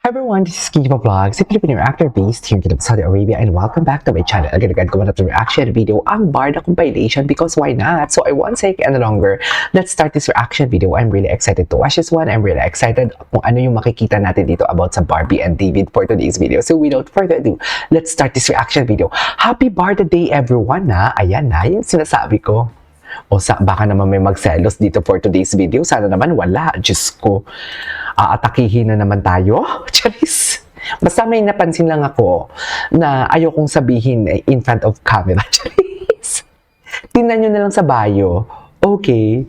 Hi everyone, this is Kijiba Vlogs, a Filipino actor based here in Saudi Arabia, and welcome back to my channel. Agad-agad ko na ito reaction video, ang Barda compilation, because why not? So I won't say any longer. Let's start this reaction video. I'm really excited to watch this one. I'm really excited kung ano yung makikita natin dito about sa Barbie and David for today's video. So without further ado, let's start this reaction video. Happy Barda Day everyone na! Ayan na, yung sinasabi ko. O baka naman may magselos dito for today's video. Sana naman wala. Diyos ko. Aatakihin na naman tayo. Charis. Basta may napansin lang ako na ayokong sabihin in front of camera. Charis. Tingnan nyo na lang sa bio. Okay.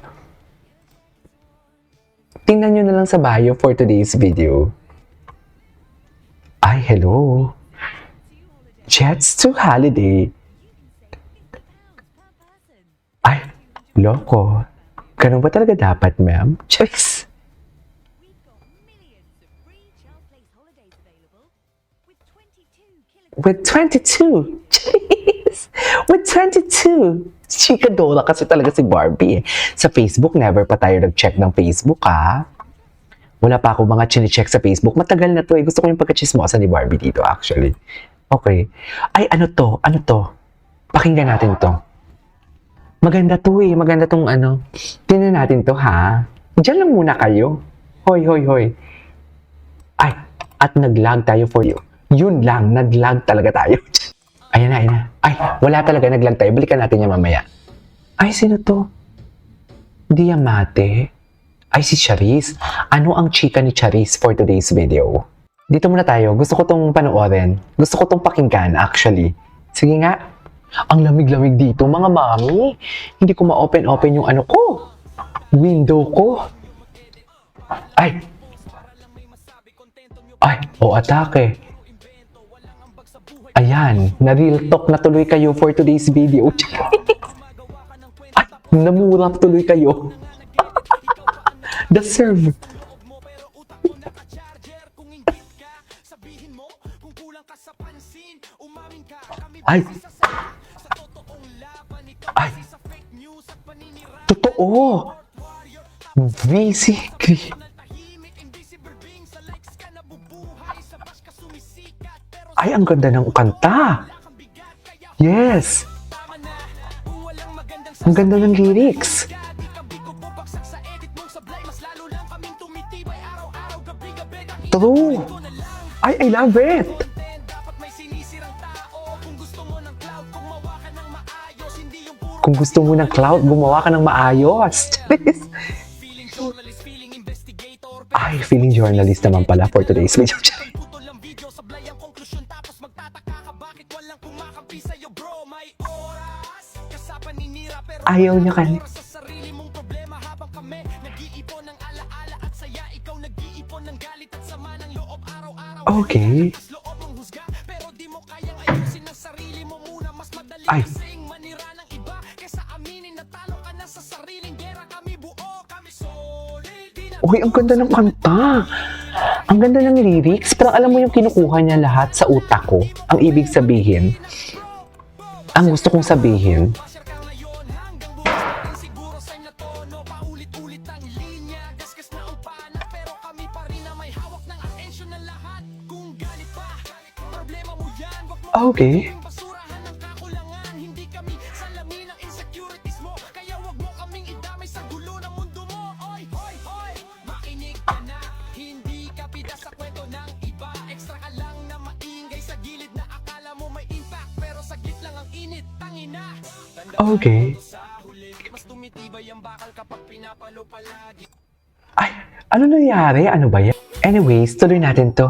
Tingnan nyo na lang sa bio for today's video. Ay, hello. Jets to holiday. Ay, loko. Ganun ba talaga dapat, ma'am? Charis. With 22. Jeez. With 22. Chika Dora kasi talaga si Barbie. Sa Facebook, never pa tayo nag-check ng Facebook, ha? Wala pa ako mga chine-check sa Facebook. Matagal na to eh. Gusto ko yung pagkachismosa ni Barbie dito, actually. Okay. Ay, ano to? Ano to? Pakinggan natin to. Maganda to eh. Maganda tong ano. Tingnan natin to, ha? Diyan lang muna kayo. Hoy, hoy, hoy. Ay, at nag-lag tayo for you. Yun lang, nag-lag talaga tayo. Ayan na, ayan na. Ay, wala talaga, nag-lag tayo. Balikan natin yan mamaya. Ay, sino to? Diamante? Ay, si Charis. Ano ang chika ni Charis for today's video? Dito muna tayo. Gusto ko tong panoorin. Gusto ko tong pakinggan, actually. Sige nga. Ang lamig-lamig dito, mga mami. Hindi ko ma-open-open yung ano ko. Window ko. Ay. Ay, atake. Ayan, na-real talk na tuloy kayo for today's video. Ay, namura tuloy kayo. The serve. Ay. Ay. Totoo. Basically. Ay, ang ganda ng kanta. Yes. Ang ganda ng lyrics. True. Ay, I love it. Kung gusto mo ng cloud, gumawa ka ng maayos. Ay, feeling journalist naman pala for today's video. Ayaw niya kanina. Okay. Ay. Uy, ang ganda ng kanta. Ang ganda ng lyrics. Parang alam mo yung kinukuha niya lahat sa utak ko. Ang ibig sabihin, ang gusto kong sabihin, okay. Okay. Ay, ano nangyari? Ano ba yan? Anyways, tuloy natin to.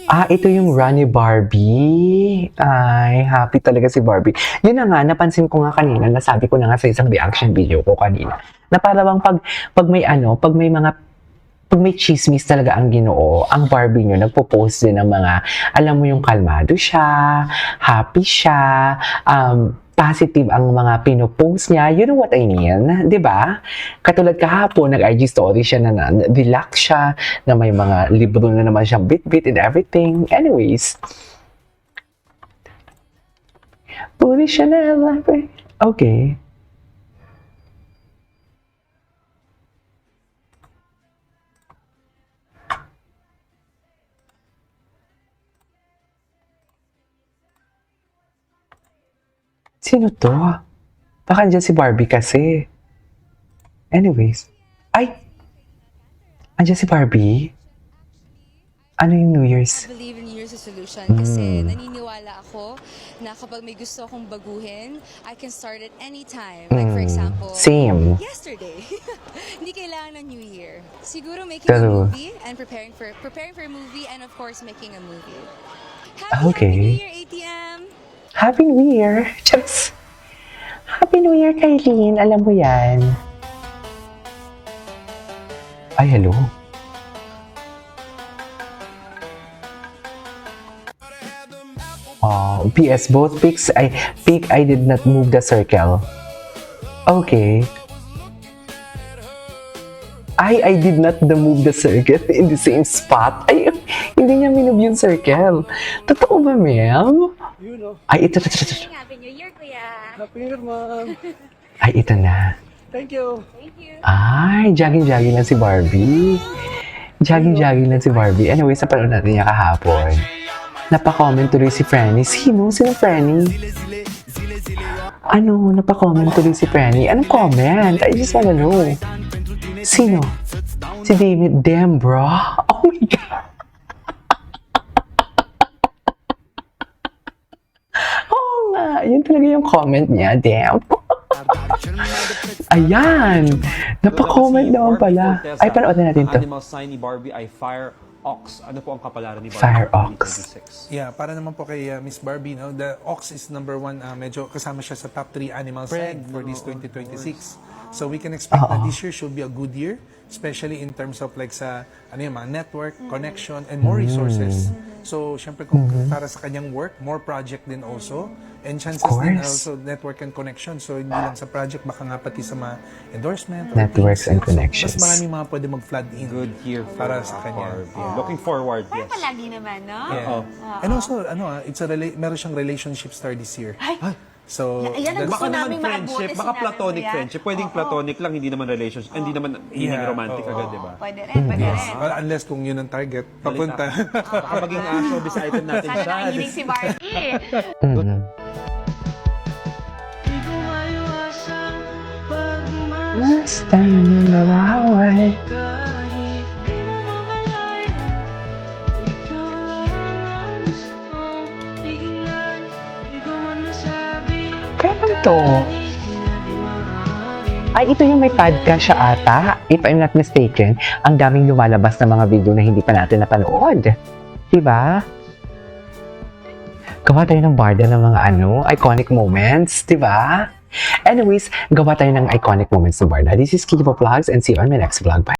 Ito yung Runny Barbie. Ay, happy talaga si Barbie. Yun na nga, napansin ko nga kanina, nasabi ko na nga sa isang reaction video ko kanina, na parang pag may chismis talaga ang Ginoo, ang Barbie nyo, nagpo-post din ng mga, alam mo yung kalmado siya, happy siya, positive ang mga pinopost niya. You know what I mean? 'Di ba? Katulad kahapon, nag-IG story siya na relax siya, na may mga libro na naman siyang bit-bit and everything. Anyways. Puri siya na life. Okay. Sino to? Baka andyan si Barbie kasi. Anyways. Ay! Andyan si Barbie? Ano yung New Year's? I believe in New Year's resolution kasi naniniwala ako na kapag may gusto akong baguhin, I can start it anytime. Like for example, Same. yesterday. Hindi kailangan ng New Year. Siguro making a Pero- movie and preparing for a movie and of course making a movie. Okay. Happy New Year, ATM! Happy New Year! Just Happy New Year, Kailin. Alam mo yan. Ay, hello. PS, both pics, I did not move the circle. Okay. I did not move the circle in the same spot. Ay, hindi niya minove yung circle. Totoo ba, ma'am? You know. Ay, ito. Happy New Year, Kuya! Happy New Year, ma'am. Ay, ito na. Thank you. Thank you! Ay, jogging lang si Barbie. Jogging lang si Barbie. Anyway, sa panood natin niya kahapon. Napa-comment tuloy si Franny. Sino? Sino Franny? Ano? Napa-comment tuloy si Franny. Anong comment? I just wanna know. Sino? Si David. Damn, bro. Oh my God. Oo nga. Yun talaga yung comment niya. Damn. Ayan. Napa-comment naman pala. Ay, panood na natin to. Animal sign ni Barbie ay Fire Ox. Ano po ang kapalaran ni Barbie? Fire for Ox. 2026? Yeah, para naman po kay Miss Barbie, no? The ox is number 1, medyo kasama siya sa top 3 animal sign for this 2026. So we can expect that this year should be a good year, especially in terms of like sa ano yung mga network, connection, and more resources. So, syempre kung para sa kanyang work, more project din also. And chances din course. also network and connection. So, hindi lang sa project, baka nga pati sa mga endorsement. or Networks and things. So, connections. mas maraming mga pwede mag-flood in. Good year for Para sa kanya. Barbie. Looking forward, yes. Palagi naman, no? Yeah. And also, it's meron siyang relationship star this year. So, Ayan ang that's- Baka gusto naman naming friendship, maabuti, baka sinabi platonic mo yan. friendship. Pwedeng platonic lang, hindi naman relationship, hindi naman Yeah, romantic oo. agad, di ba? Pwede rin, pwede rin. Well, unless kung yun ang target, papunta. Baka maging showbiz item natin Sana siya. nakikinig si Barbie. Mhm. Basta na nawaway. Kailan to? Ay, ito yung may podcast siya ata. If I'm not mistaken, ang daming lumalabas na mga video na hindi pa natin napanood. Diba? Gawa tayo ng barda ng mga iconic moments. Diba? Anyways, gawa tayo ng iconic moments ng barda. This is Kikipo Vlogs and see you on my next vlog. Bye!